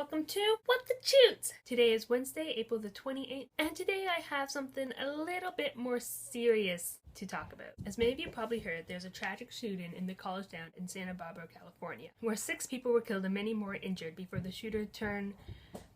welcome to What the Chutes! Today is Wednesday, April the 28th, and today I have something a little bit more serious to talk about. As many of you probably heard, there's a tragic shooting in the college town in Santa Barbara, California, where 6 people were killed and many more injured before the shooter turned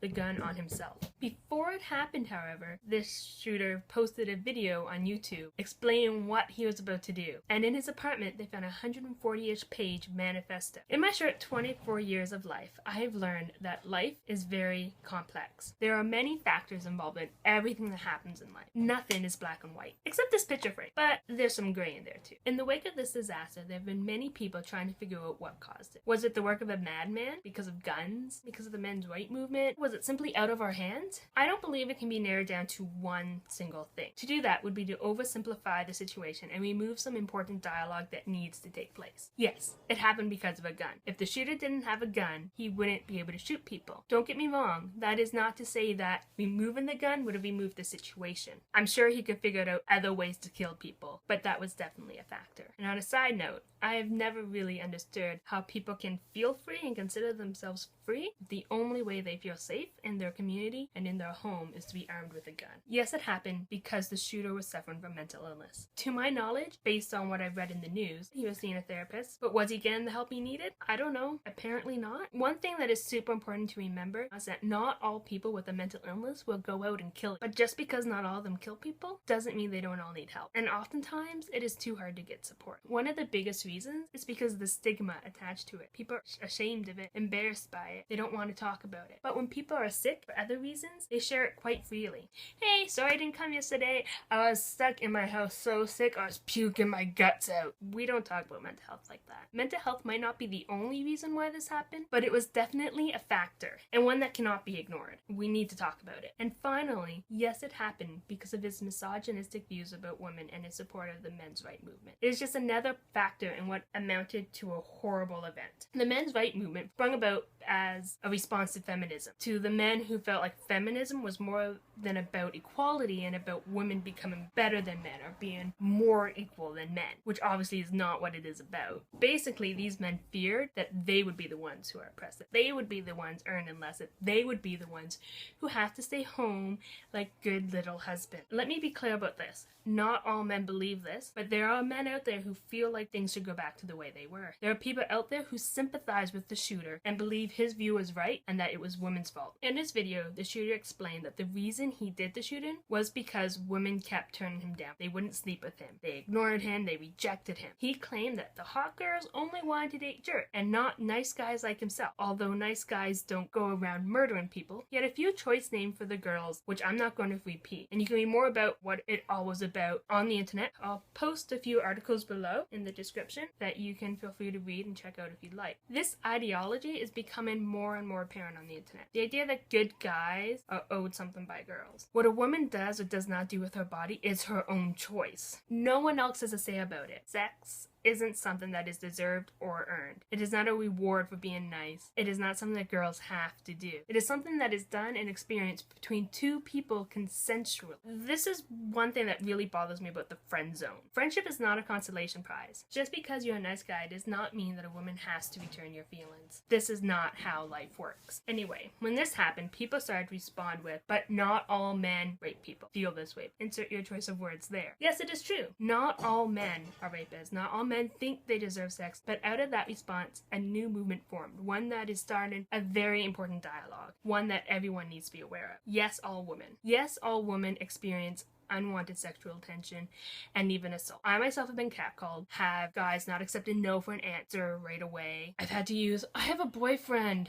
the gun on himself. Before it happened, however, this shooter posted a video on YouTube explaining what he was about to do, and in his apartment they found a 140-ish page manifesto. In my short 24 years of life, I have learned that life is very complex. There are many factors involved in everything that happens in life. Nothing is black and white, except this picture frame, but there's some gray in there too. In the wake of this disaster, there have been many people trying to figure out what caused it. Was it the work of a madman? Because of guns? Because of the men's right movement? Was it simply out of our hands? I don't believe it can be narrowed down to one single thing. To do that would be to oversimplify the situation and remove some important dialogue that needs to take place. Yes, it happened because of a gun. If the shooter didn't have a gun, he wouldn't be able to shoot people. Don't get me wrong, that is not to say that removing the gun would have removed the situation. I'm sure he could figure out other ways to kill people, but that was definitely a factor. And on a side note, I have never really understood how people can feel free and consider themselves free. The only way they feel safe in their community and in their home is to be armed with a gun. Yes, it happened because the shooter was suffering from mental illness. To my knowledge, based on what I've read in the news, he was seeing a therapist, but was he getting the help he needed? I don't know. Apparently not. One thing that is super important to remember is that not all people with a mental illness will go out and kill it. But just because not all of them kill people doesn't mean they don't all need help. And oftentimes, it is too hard to get support. One of the biggest reasons is because of the stigma attached to it. People are ashamed of it, embarrassed by it. They don't want to talk about it. But when people are sick for other reasons, they share it quite freely. Hey, sorry I didn't come yesterday. I was stuck in my house so sick I was puking my guts out. We don't talk about mental health like that. Mental health might not be the only reason why this happened, but it was definitely a factor, and one that cannot be ignored. We need to talk about it. And finally, yes, it happened because of his misogynistic views about women and his support of the men's right movement. It is just another factor in what amounted to a horrible event. The men's right movement sprung about as a response to feminism, to the men who felt like feminism was more than about equality and about women becoming better than men or being more equal than men, which obviously is not what it is about. Basically, these men feared that they would be the ones who are oppressed, that they would be the ones earning less, that they would be the ones who have to stay home like good little husbands. Let me be clear about this. Not all men believe this, but there are men out there who feel like things should go back to the way they were. There are people out there who sympathize with the shooter and believe his view was right and that it was women's fault. In this video, the shooter explained that the reason he did the shooting was because women kept turning him down. They wouldn't sleep with him. They ignored him. They rejected him. He claimed that the hot girls only wanted to date jerks and not nice guys like himself. Although nice guys don't go around murdering people, he had a few choice names for the girls, which I'm not going to repeat. And you can read more about what it all was about on the internet. I'll post a few articles below in the description that you can feel free to read and check out if you'd like. This ideology is becoming more and more apparent on the internet. The idea that good guys are owed something by girls. What a woman does or does not do with her body is her own choice. No one else has a say about it. Sex isn't something that is deserved or earned. It is not a reward for being nice. It is not something that girls have to do. It is something that is done and experienced between two people consensually. This is one thing that really bothers me about the friend zone. Friendship is not a consolation prize. Just because you're a nice guy does not mean that a woman has to return your feelings. This is not how life works. Anyway, when this happened, people started to respond with, but not all men rape people. Feel this way. Insert your choice of words there. Yes, it is true. Not all men are rapists. Not all men think they deserve sex, but out of that response, a new movement formed, one that is starting a very important dialogue, one that everyone needs to be aware of. Yes, all women. Yes, all women experience unwanted sexual attention and even assault. I myself have been catcalled, have guys not accepted no for an answer right away. I've had to use, I have a boyfriend,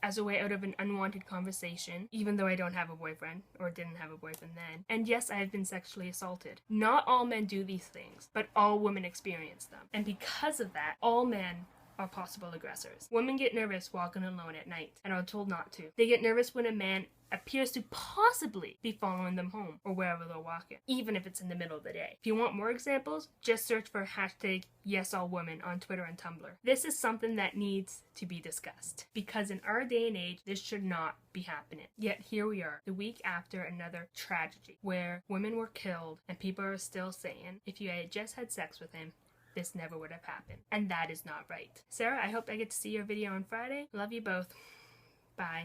as a way out of an unwanted conversation, even though I don't have a boyfriend, or didn't have a boyfriend then. And yes, I have been sexually assaulted. Not all men do these things, but all women experience them. And because of that, all men are possible aggressors. Women get nervous walking alone at night and are told not to. They get nervous when a man appears to possibly be following them home or wherever they're walking, even if it's in the middle of the day. If you want more examples, just search for hashtag #YesAllWomen on Twitter and Tumblr. This is something that needs to be discussed because in our day and age, this should not be happening. Yet here we are, the week after another tragedy where women were killed and people are still saying, if you had just had sex with him, this never would have happened. And that is not right. Sarah, I hope I get to see your video on Friday. Love you both. Bye.